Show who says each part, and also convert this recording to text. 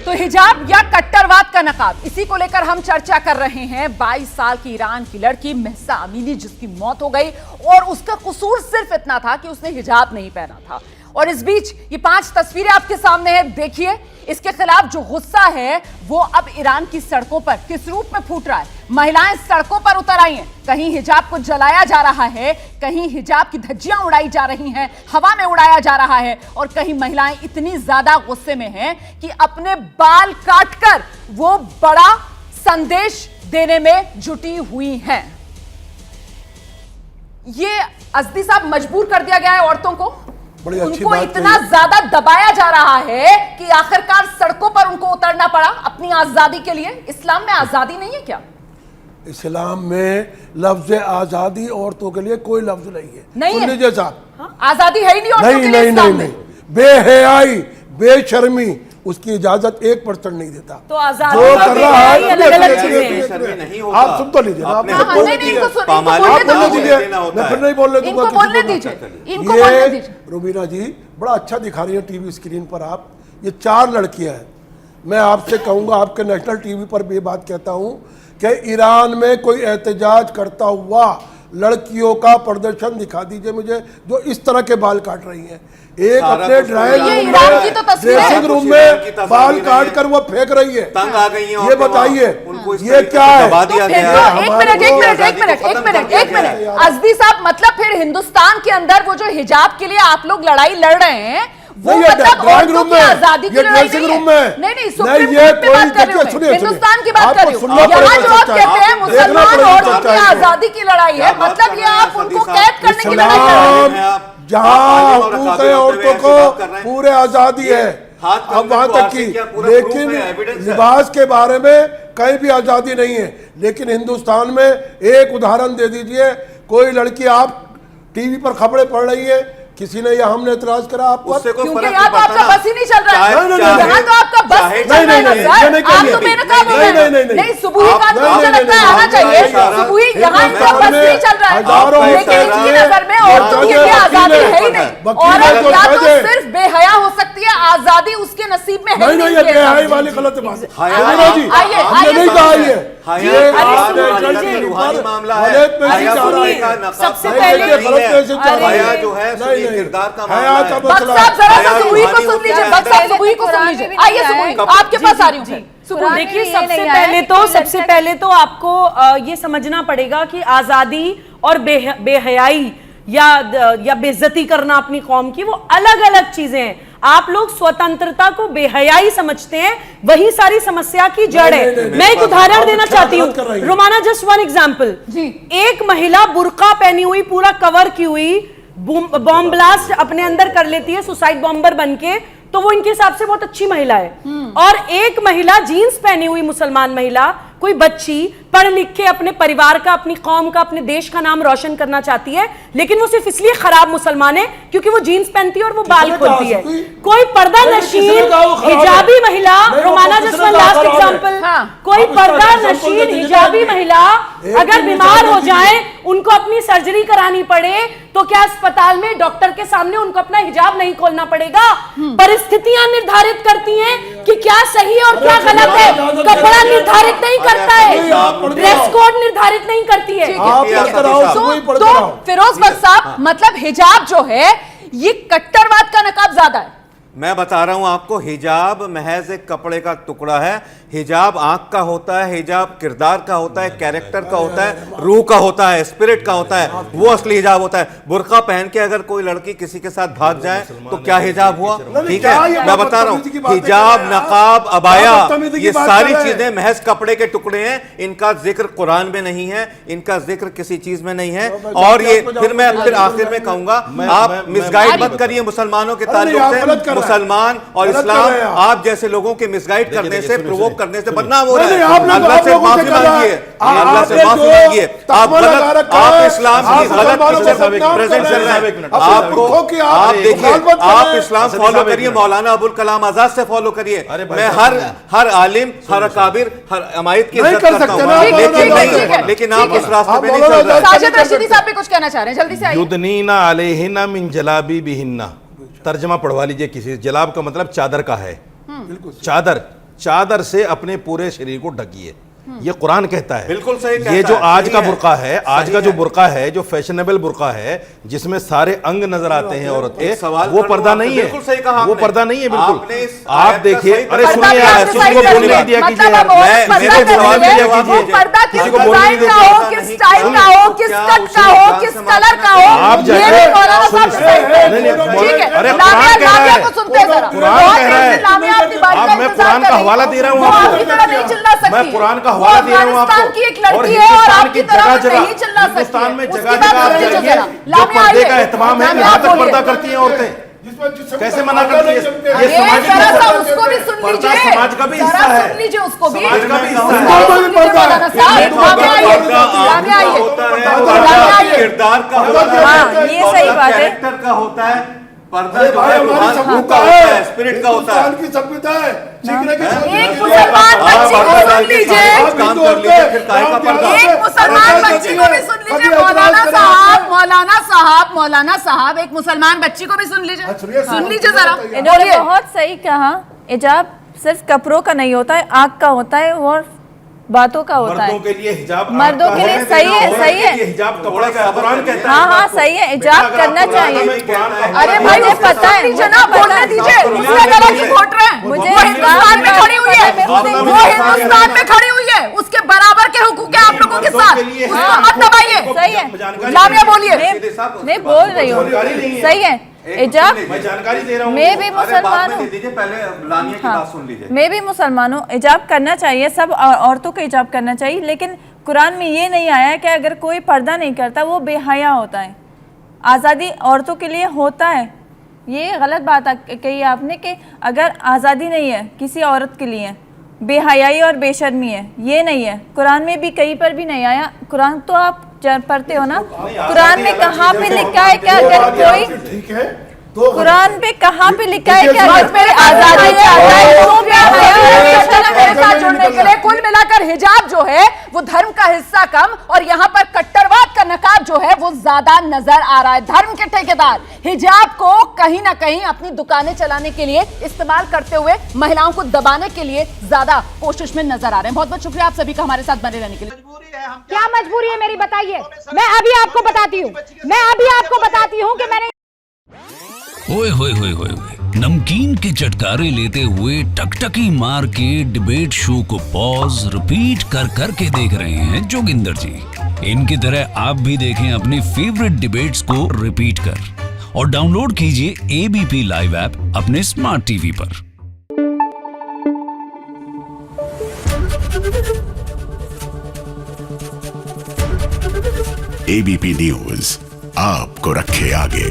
Speaker 1: तो हिजाब या कट्टरवाद का नकाब, इसी को लेकर हम चर्चा कर रहे हैं। 22 साल की ईरान की लड़की महसा अमीनी जिसकी मौत हो गई और उसका कसूर सिर्फ इतना था कि उसने हिजाब नहीं पहना था। और इस बीच ये 5 तस्वीरें आपके सामने हैं, देखिए। इसके खिलाफ जो गुस्सा है वो अब ईरान की सड़कों पर किस रूप में फूट रहा है। महिलाएं सड़कों पर उतर आई हैं, कहीं हिजाब को जलाया जा रहा है, कहीं हिजाब की धज्जियां उड़ाई जा रही हैं, हवा में उड़ाया जा रहा है, और कहीं महिलाएं इतनी ज्यादा गुस्से में हैं कि अपने बाल काटकर वो बड़ा संदेश देने में जुटी हुई हैं। ये अज़दी साहब मजबूर कर दिया गया है औरतों को, उनको इतना ज्यादा दबाया जा रहा है कि आखिरकार सड़कों पर उनको उतरना पड़ा अपनी आजादी के लिए। इस्लाम में आजादी नहीं है क्या?
Speaker 2: इस्लाम में लफ्ज आजादी औरतों के लिए कोई लफ्ज नहीं है।
Speaker 1: नहीं है।
Speaker 2: लीजिए साहब,
Speaker 1: हाँ? आजादी है ही नहीं औरतों के लिए इस्लाम में।
Speaker 2: बेहयाई, बेशर्मी, उसकी इजाजत 1% नहीं देता।
Speaker 1: तो आजादी
Speaker 2: जो कर रहा है
Speaker 1: अलग-अलग चीजें
Speaker 3: नहीं होता।
Speaker 2: आप सुन तो लीजिए, आप
Speaker 1: नहीं, इनको बोलने दीजिए,
Speaker 2: मैं फिर नहीं बोलने दूंगा।
Speaker 1: इनको बोलने दीजिए, इनको बोलने दीजिए।
Speaker 2: रुबीना जी बड़ा अच्छा दिखा रही है टीवी स्क्रीन पर आप। ये 4 लड़कियां हैं। मैं आपसे कहूंगा, आपके नेशनल टीवी पर भी ये बात कहता हूं कि ईरान में कोई एहतजाज करता हुआ लड़कियों का प्रदर्शन दिखा दीजिए मुझे जो इस तरह के बाल काट रही हैं। एक अपने ड्रेसिंग रूम में बाल काट कर वो फेंक रही है।
Speaker 3: तंग आ गई है।
Speaker 2: ये बताइए ये क्या है?
Speaker 1: एक मिनट अज़दी साहब, मतलब फिर हिंदुस्तान के अंदर वो जो हिजाब के लिए आप लोग लड़ाई लड़ रहे हैं वो मतलब औरतों की आजादी की लड़ाई नहीं है। नहीं, सुप्रीम कोर्ट की बात कर रही हूं, हिंदुस्तान की बात कर रही हूं। यहाँ जो आप कहते हैं मुसलमान औरतों की आजादी की लड़ाई है, मतलब ये आप उनको कैद करने की लड़ाई कर रहे हैं।
Speaker 2: जहाँ हुकूक है औरतों को पूरे आजादी है, अब वहां तक की, लेकिन लिबास के बारे में कहीं भी आजादी नहीं है। लेकिन हिंदुस्तान में एक उदाहरण दे दीजिए, कोई लड़की आप टीवी पर खबरें पढ़ रही है, किसी ने या हमने एतराज करा आप पर?
Speaker 1: क्योंकि यहाँ तो आपका बस ही नहीं चल रहा है, यहाँ तो आपका बस नहीं चल रहा है। आप तो बेनकाब हो गए। नहीं, सुबह का तो मुझे लगता है आना चाहिए। सुबह यहाँ इनका बस नहीं चल रहा है, लेकिन इनकी नजर में औरतों के लिए आजादी है ही नहीं। औरत या तो सिर्फ बेहया हो सकती है, आजादी उसके नसीब में है
Speaker 2: नहीं। बेहयाई वाली गलत बात है।
Speaker 1: सबसे पहले
Speaker 3: जो है किरदार का मामला है।
Speaker 1: आपके पास आ रही हूँ।
Speaker 4: देखिए, सबसे पहले तो आपको ये समझना पड़ेगा कि आजादी और बेहयाई या बेइज्जती करना अपनी कौम की, वो अलग अलग चीजें हैं। आप लोग स्वतंत्रता को बेहयाई समझते हैं, वही सारी समस्या की जड़ है। मैं एक उदाहरण देना चाहती हूँ, रोमाना, जस्ट वन एग्जाम्पल। एक महिला बुर्का पहनी हुई, पूरा कवर की हुई, बॉम्ब ब्लास्ट अपने अंदर कर लेती है सुसाइड बॉम्बर बनके, तो वो इनके हिसाब से बहुत अच्छी महिला है। और एक महिला जीन्स पहनी हुई, मुसलमान महिला, कोई बच्ची पढ़ लिख के अपने परिवार का, अपनी कौम का, अपने देश का नाम रोशन करना चाहती है, लेकिन वो सिर्फ इसलिए खराब मुसलमान है क्योंकि वो जीन्स पहनती है और वो बाल खोलती है। कोई पर्दा नशीन हिजाबी महिला, Romana, just one last example, कोई पर्दा नशीन हिजाबी महिला अगर बीमार हो जाए, उनको अपनी सर्जरी करानी पड़े, तो क्या अस्पताल में डॉक्टर के सामने उनको अपना हिजाब नहीं खोलना पड़ेगा? परिस्थितियां निर्धारित करती हैं कि क्या सही और क्या गलत है। कपड़ा निर्धारित नहीं करता है, ड्रेस कोड निर्धारित नहीं करती है।
Speaker 1: तो फिरोज बख्श साहब, मतलब हिजाब जो है ये कट्टरवाद का नकाब ज्यादा है।
Speaker 3: मैं बता रहा हूं आपको, हिजाब महज एक कपड़े का टुकड़ा है। हिजाब आंख का होता है, हिजाब किरदार का होता है, कैरेक्टर का होता है, रूह का होता है, स्पिरिट का होता है, वो असली हिजाब होता है। बुर्का पहन के अगर कोई लड़की किसी के साथ भाग जाए तो क्या हिजाब हुआ? ठीक है, मैं बता रहा हूं, हिजाब, नकाब, अबाया, ये सारी चीजें महज कपड़े के टुकड़े हैं। इनका जिक्र कुरान में नहीं है, इनका जिक्र किसी चीज में नहीं है। और ये फिर आखिर में कहूंगा, आप मिसगाइड मत करिए मुसलमानों के ताल्लुक से। मुसलमान और इस्लाम आप जैसे लोगों के मिसगाइड करने से, प्रोवोक करने से बदनाम हो रहा है। अल्लाह से माफी मांगिए, अल्लाह से माफी मांगिए। आप गलत, आप इस्लाम की गलत प्रेजेंट कर रहे हैं। आपको, आप देखिए, आप इस्लाम फॉलो करिए, मौलाना अबुल कलाम आजाद से फॉलो करिए। मैं हर आलिम, हर अकाबिर, हर अमायत की इज्जत करता हूं, लेकिन आप उस रास्ते पे नहीं चल रहे।
Speaker 1: साजिद रशीदी साहब भी कुछ कहना चाह रहे हैं, जल्दी से आइए।
Speaker 5: युदनीना अलैहिन्ना मिन जलाबी बिहिन्ना, तर्जमा पढ़वा लीजिए किसी। जलाब का मतलब चादर का है, चादर। चादर से अपने पूरे शरीर को ढकिए। ये कुरान कहता है।
Speaker 3: बिल्कुल सही कहता
Speaker 5: ये जो
Speaker 3: है,
Speaker 5: आज
Speaker 3: सही
Speaker 5: का
Speaker 3: है,
Speaker 5: बुर्का है, आज
Speaker 3: सही
Speaker 5: का जो
Speaker 3: है।
Speaker 5: बुर्का है, जो फैशनेबल बुर्का है, जिसमें सारे अंग नजर आते हैं औरत के,
Speaker 3: एक सवाल
Speaker 5: वो
Speaker 3: कर
Speaker 5: पर्दा
Speaker 3: लूं
Speaker 5: नहीं
Speaker 3: आपसे,
Speaker 5: है।
Speaker 3: बिल्कुल सही कहा
Speaker 5: वो
Speaker 3: आपने।
Speaker 5: पर्दा नहीं है
Speaker 3: आपने
Speaker 5: बिल्कुल।
Speaker 3: इस
Speaker 5: आप
Speaker 3: आयत का
Speaker 5: देखिए,
Speaker 3: सही
Speaker 5: अरे
Speaker 3: पर्दा
Speaker 5: सुनिए
Speaker 3: भी
Speaker 5: यार,
Speaker 3: आपने
Speaker 5: किसी
Speaker 3: सही
Speaker 5: को
Speaker 3: कर
Speaker 5: बोलने
Speaker 3: दिया।
Speaker 5: नहीं दिया कीजिए
Speaker 1: मतलब
Speaker 5: यार।
Speaker 1: अब वो
Speaker 3: मैं-
Speaker 1: पर्दा
Speaker 3: मेरे
Speaker 1: कर
Speaker 3: सवाल
Speaker 1: रही
Speaker 3: के
Speaker 1: है,
Speaker 3: जवाब
Speaker 1: वो
Speaker 3: दीजिए।
Speaker 1: पर्दा किस
Speaker 5: किसी को बोलने नहीं
Speaker 1: डिजाइन का
Speaker 5: देते।
Speaker 1: हो, किस स्टाइल का हो, किस
Speaker 3: क्या
Speaker 1: कट का
Speaker 3: उसी
Speaker 1: हो,
Speaker 3: जान
Speaker 1: किस
Speaker 3: से
Speaker 1: कलर का
Speaker 3: मानना
Speaker 1: हो,
Speaker 5: आप
Speaker 1: ये
Speaker 5: जाके-
Speaker 1: भी मौलाना साहब
Speaker 5: सुनिए,
Speaker 1: सही है।
Speaker 5: नहीं, नहीं,
Speaker 1: ठीक है,
Speaker 5: अरे
Speaker 1: लामिया
Speaker 5: कुरान कह रहा
Speaker 1: लामिया
Speaker 5: है।
Speaker 1: को सुनते हैं जरा।
Speaker 5: कुरान
Speaker 1: बहुत
Speaker 5: कह रहा है।
Speaker 1: देर से लामिया अपनी बारी
Speaker 5: अब
Speaker 1: का
Speaker 5: मैं
Speaker 1: इंतजार
Speaker 5: कुरान
Speaker 1: कर
Speaker 5: का
Speaker 1: रही
Speaker 5: हवाला
Speaker 1: है।
Speaker 5: दे रहा हूं
Speaker 1: वो
Speaker 5: आपको।
Speaker 1: आपकी तरह नहीं चिल्ला सकती।
Speaker 5: मैं कुरान का
Speaker 1: वो
Speaker 5: हवाला दे रहा हूं
Speaker 1: अफगानिस्तान
Speaker 5: आपको।
Speaker 1: की एक लड़की
Speaker 5: और
Speaker 1: है और
Speaker 5: हिंदुस्तान
Speaker 1: आपकी
Speaker 5: की
Speaker 1: तरह
Speaker 5: जगह-जगह,
Speaker 1: नहीं चिल्ला सकती।
Speaker 5: हिंदुस्तान में
Speaker 1: उसकी
Speaker 5: जगह
Speaker 1: बात
Speaker 5: जगह
Speaker 1: सुन लीजिए
Speaker 5: चाहिए
Speaker 1: जरा।
Speaker 5: जो
Speaker 1: लामिया
Speaker 5: पर्दे
Speaker 1: आइए।
Speaker 5: का एहतमाम है,
Speaker 1: लामिया
Speaker 5: यहाँ
Speaker 1: आप
Speaker 5: तक
Speaker 1: बोलिए।
Speaker 5: पर्दा करती हैं औरतें। कैसे मना करती है?
Speaker 1: अरे
Speaker 5: ये समाज का
Speaker 1: जरा सा
Speaker 5: हिस्सा है।
Speaker 1: उसको भी सुन
Speaker 5: पर्दा
Speaker 1: लीजिए।
Speaker 5: समाज का भी
Speaker 1: जरा
Speaker 5: हिस्सा है।
Speaker 1: सुन लीजिए उसको भी।
Speaker 5: समाज का भी हिस्सा
Speaker 1: उसको
Speaker 5: है।
Speaker 1: भी सुन लीजिए मौलाना साहब। लामिया आइए। लामिया आइए। लामिया आइए।
Speaker 3: किरदार का होता है,
Speaker 4: हाँ, ये सही बात है।
Speaker 3: कैरेक्टर का होता है, पर्दा
Speaker 2: अरे
Speaker 3: जो
Speaker 2: भाई
Speaker 3: है
Speaker 2: हमारी
Speaker 3: रूहान
Speaker 2: सभ्यता
Speaker 3: का होता है,
Speaker 2: है,
Speaker 3: स्पिरिट का होता है।
Speaker 2: हिंदुस्तान की सभ्यता है, सीखने की सोच
Speaker 1: एक
Speaker 2: है।
Speaker 1: मुसलमान
Speaker 2: आप
Speaker 1: बच्ची को
Speaker 2: हिंदू
Speaker 1: सुन लीजिए।
Speaker 2: आप
Speaker 3: काम
Speaker 2: हिंदू
Speaker 3: कर
Speaker 2: होते
Speaker 3: लीजिए,
Speaker 2: हैं,
Speaker 3: फिर काहे का
Speaker 2: आप
Speaker 3: पर्दा?
Speaker 2: यहाँ
Speaker 1: एक
Speaker 2: से
Speaker 1: मुसलमान
Speaker 2: अरे
Speaker 1: बच्ची को भी सुन
Speaker 2: कभी
Speaker 1: लीजिए।
Speaker 2: ऐतराज
Speaker 1: मौलाना
Speaker 2: करें
Speaker 1: साहब,
Speaker 2: आप।
Speaker 1: मौलाना साहब, एक मुसलमान बच्ची को भी सुन लीजिए।
Speaker 2: सुनिए,
Speaker 1: सुन लीजिए जरा।
Speaker 6: इन्होंने
Speaker 1: बोलिए।
Speaker 6: बहुत सही कहा। हिजाब सिर्फ कपड़ों का नहीं होता है, आँख का होता है और बातों का होता
Speaker 5: मर्दों
Speaker 6: है।
Speaker 5: के लिए हिजाब
Speaker 6: मर्दों
Speaker 5: आपका
Speaker 6: के लिए
Speaker 5: है,
Speaker 6: सही है,
Speaker 5: औरत
Speaker 6: सही
Speaker 5: के
Speaker 6: है।
Speaker 5: लिए हिजाब कपड़े का कुरान कहता है।
Speaker 6: हाँ
Speaker 5: इस
Speaker 6: हाँ
Speaker 5: बात को।
Speaker 6: सही है,
Speaker 5: बेटा,
Speaker 6: हिजाब
Speaker 5: अगर
Speaker 6: करना
Speaker 5: आपको
Speaker 6: चाहिए।
Speaker 5: मैं कुरान का
Speaker 1: अरे
Speaker 5: हवाला
Speaker 1: भाई
Speaker 5: दूं,
Speaker 1: उसको
Speaker 6: पता है,
Speaker 1: सुन लीजिए
Speaker 6: मुझे
Speaker 1: ना,
Speaker 6: पता
Speaker 1: बोलने
Speaker 6: है।
Speaker 1: दीजिए।
Speaker 5: मुझे
Speaker 1: उसके गला
Speaker 5: मुझे-
Speaker 1: की घोट रहे हैं।
Speaker 6: मुझे
Speaker 1: वो हिंदुस्तान में खड़ी हुई है।
Speaker 6: मैं उसे
Speaker 1: वो हिंदुस्तान में खड़ी हुई है। उसके बराबर के हुकूक है आप लोगों के
Speaker 5: मर्दों
Speaker 1: साथ।
Speaker 5: के लिए
Speaker 1: उसको
Speaker 5: है।
Speaker 1: मत दबाइए।
Speaker 6: सही है।
Speaker 5: जानकारी
Speaker 1: लामिया
Speaker 5: नहीं है।
Speaker 1: बोलिए।
Speaker 6: मैं बोल रही हूँ,
Speaker 5: जानकारी नहीं है।
Speaker 6: सही है। हिजाब
Speaker 5: मैं जानकारी दे रहा हूँ।
Speaker 6: मैं भी
Speaker 3: अरे बाद
Speaker 6: मुसलमान
Speaker 3: में दे
Speaker 6: हूँ।
Speaker 3: दीजिए, पहले लामिया की बात सुन लीजिए।
Speaker 6: मैं भी मुसलमान हूँ। हिजाब करना चाहिए, सब औरतों को हिजाब करना चाहिए, लेकिन कुरान में ये नहीं आया कि अगर कोई पर्दा नहीं करता वो बेहया होता है। आज़ादी औरतों के लिए होता है। ये गलत बात कही आपने कि अगर आज़ादी नहीं है किसी औरत के लिए, बेहयाई और बेशर्मी है, ये नहीं है। कुरान में भी कहीं पर भी नहीं आया। कुरान तो आप पढ़ते हो ना, कुरान में कहाँ पे लिखा है कि अगर कोई,
Speaker 2: ठीक है तो
Speaker 6: कुरान पे कहाँ पे लिखा है कि
Speaker 2: देखिए,
Speaker 6: अगर कोई आज़ादी चाहता है तो बेहया और बेशर्म
Speaker 1: मेरे साथ जुड़ने के लिए कुल मिलाकर हिजाब जो है वो धर्म का हिस्सा कम और यहाँ पर कट्टरवाद का नकाब जो है वो ज्यादा नजर आ रहा है। धर्म के ठेकेदार हिजाब को कहीं ना कहीं अपनी दुकानें चलाने के लिए इस्तेमाल करते हुए महिलाओं को दबाने के लिए ज्यादा कोशिश में नजर आ रहे हैं। बहुत बहुत शुक्रिया आप सभी का हमारे साथ बने रहने के लिए।
Speaker 7: क्या मजबूरी है मेरी बताइए। मैं अभी आपको बताती हूँ कि मैंने
Speaker 8: ओए होए होए होए होए। नमकीन के चटकारे लेते हुए टकटकी मार के डिबेट शो को पॉज रिपीट कर कर के देख रहे हैं जोगिंदर जी। इनकी तरह आप भी देखें अपनी फेवरेट डिबेट्स को रिपीट कर और डाउनलोड कीजिए एबीपी लाइव ऐप अपने स्मार्ट टीवी पर।
Speaker 9: एबीपी न्यूज आपको रखे आगे।